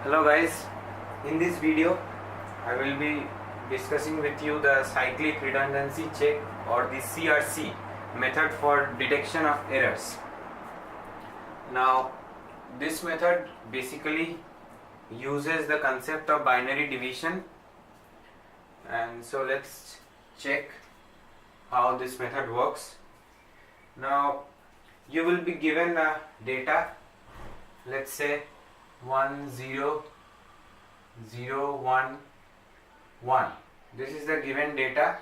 Hello guys, in this video I will be discussing with you the cyclic redundancy check or the CRC method for detection of errors. Now this method basically uses the concept of binary division, and so let's check how this method works. Now you will be given a data, let's say 1 0 0 1 1. This is the given data,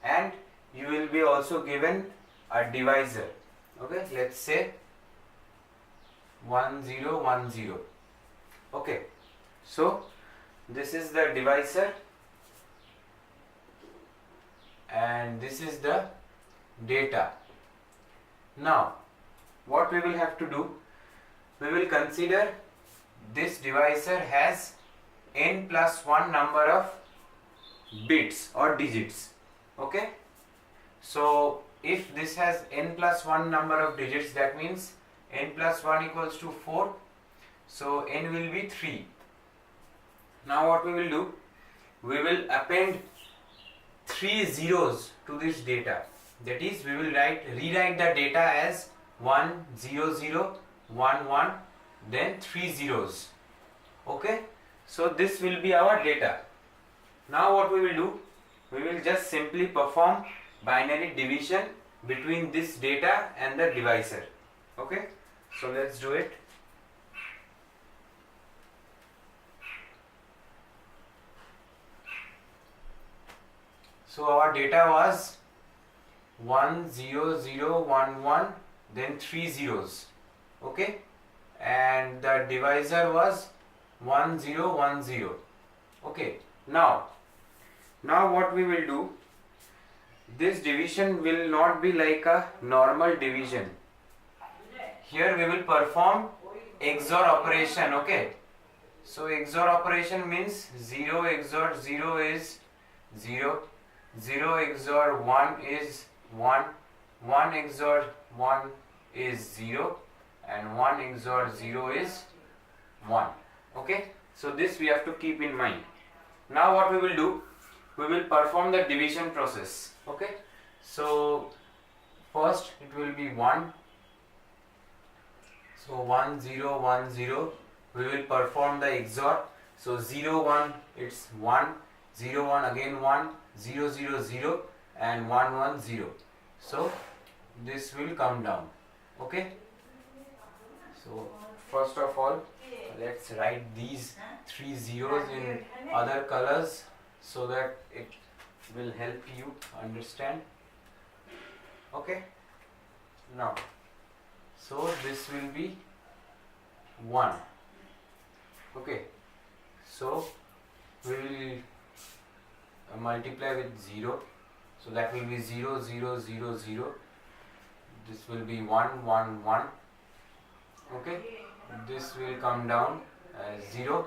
and you will be also given a divisor. Okay, let's say 1 0 1 0. Okay, so this is the divisor and this is the data. Now what we will have to do, we will consider this divisor has n plus 1 number of bits or digits. Okay, so if this has n plus 1 number of digits, that means n plus 1 equals to 4, so n will be 3. Now what we will do, we will append 3 zeros to this data. That is, we will rewrite the data as 1 0 0 1 1, then 3 zeros. Okay, so this will be our data. Now what we will do, we will just simply perform binary division between this data and the divisor. Okay, so let's do it. So our data was 1 0 0 1 1, then 3 zeros. Okay, and the divisor was 1 0 1 0. Okay, now what we will do, this division will not be like a normal division. Here we will perform XOR operation. Okay, so XOR operation means 0 XOR 0 is 0, 0 XOR 1 is 1, 1 XOR 1 is 0, and 1 XOR 0 is 1. Okay, so this we have to keep in mind. Now what we will do, we will perform the division process. Okay, so first it will be 1, so 1 0 1 0, we will perform the XOR. So 0 1, it's 1, 0 1 again 1, 0 0 0, and 1 1 0. So this will come down. Okay, so first of all, let's write these 3 zeros in other colors so that it will help you understand. Okay, now so this will be 1. Okay, so we will multiply with 0, so that will be 0 0 0 0. This will be 1 1 1. Okay, this will come down as 0,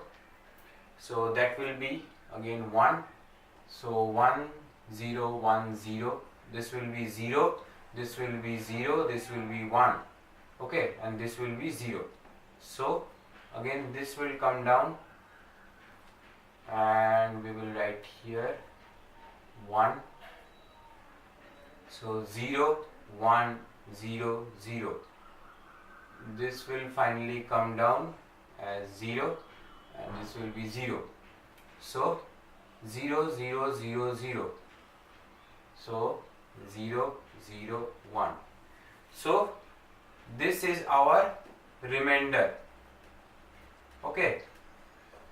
so that will be again 1, so 1 0 1 0, this will be 0, this will be 0, this will be 1. Okay, and this will be 0, so again this will come down and we will write here 1, so 0 1 0 0. This will finally come down as 0, and this will be 0, so 0 0 0 0, so 0 0 1. So this is our remainder. Okay,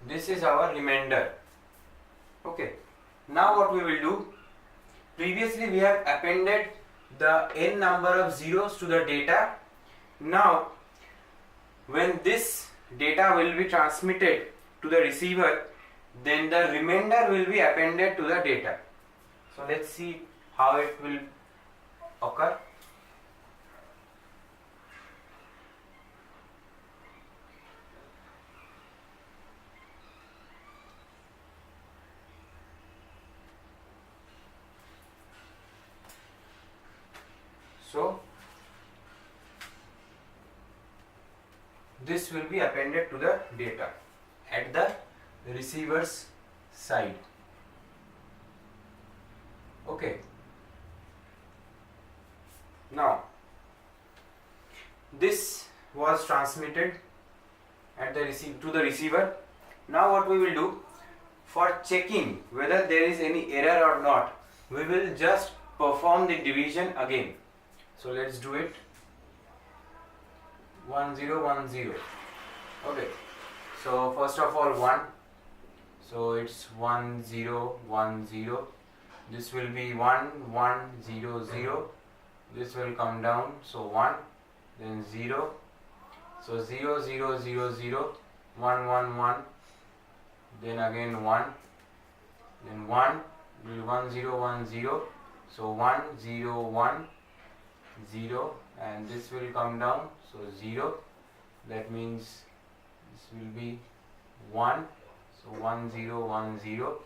this is our remainder. Okay, now what we will do, previously we have appended the n number of zeros to the data. Now when this data will be transmitted to the receiver, then the remainder will be appended to the data. So let's see how it will occur. So this will be appended to the data. at the receiver's side. Okay. Now this was transmitted at the to the receiver. Now what we will do, for checking whether there is any error or not, we will just perform the division again. So let's do it. 1 0 1 0. Okay, so first of all 1, so it's 1 0 1 0. This will be 1 1 0 0. This will come down, so 1, then 0, so 0 0 0 0, 1 1 1, then again 1, then 1, 1 0 1 0, so 1 0 1 0, and this will come down, so 0, that means this will be 1, so 1 0 1 0,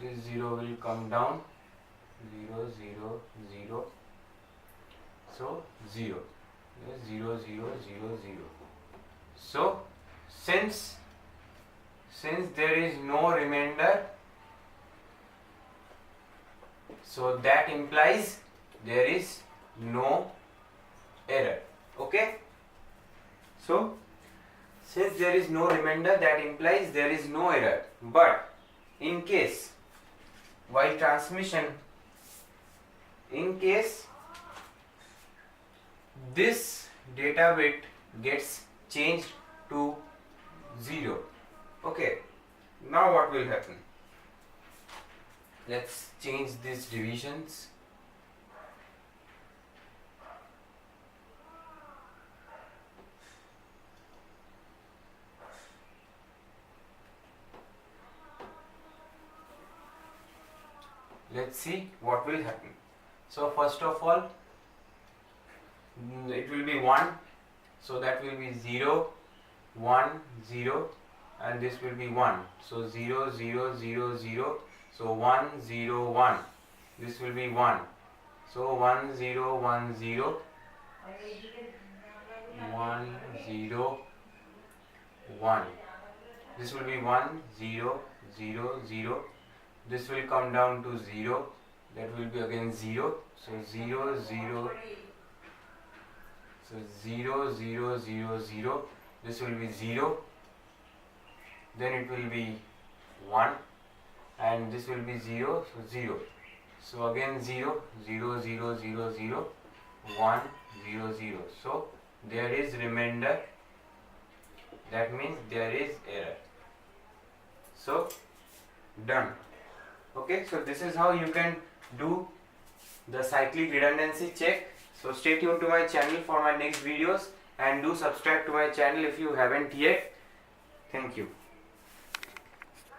this 0 will come down, 0 0 0, so 0, 0 0 0 0. So since there is no remainder, so that implies there is no error. Okay, so since there is no remainder, that implies there is no error. But in case while transmission, in case this data bit gets changed to 0, okay, now what will happen? Let's change these divisions. Let's see what will happen. So first of all, it will be 1, so that will be 0 1 0, and this will be 1, so 0 0 0 0, so 1 0 1, this will be 1, so 1 0 1 0, 1 0 1, this will be 1 0 0 0, this will come down to 0, that will be again 0, so 0 0, so 0 0 0 0, this will be 0, then it will be 1, and this will be 0, so 0, so again 0 0 0 0 0, 1 0 0, so there is remainder, that means there is error. So done. Okay, so this is how you can do the cyclic redundancy check. So stay tuned to my channel for my next videos, and do subscribe to my channel if you haven't yet. Thank you.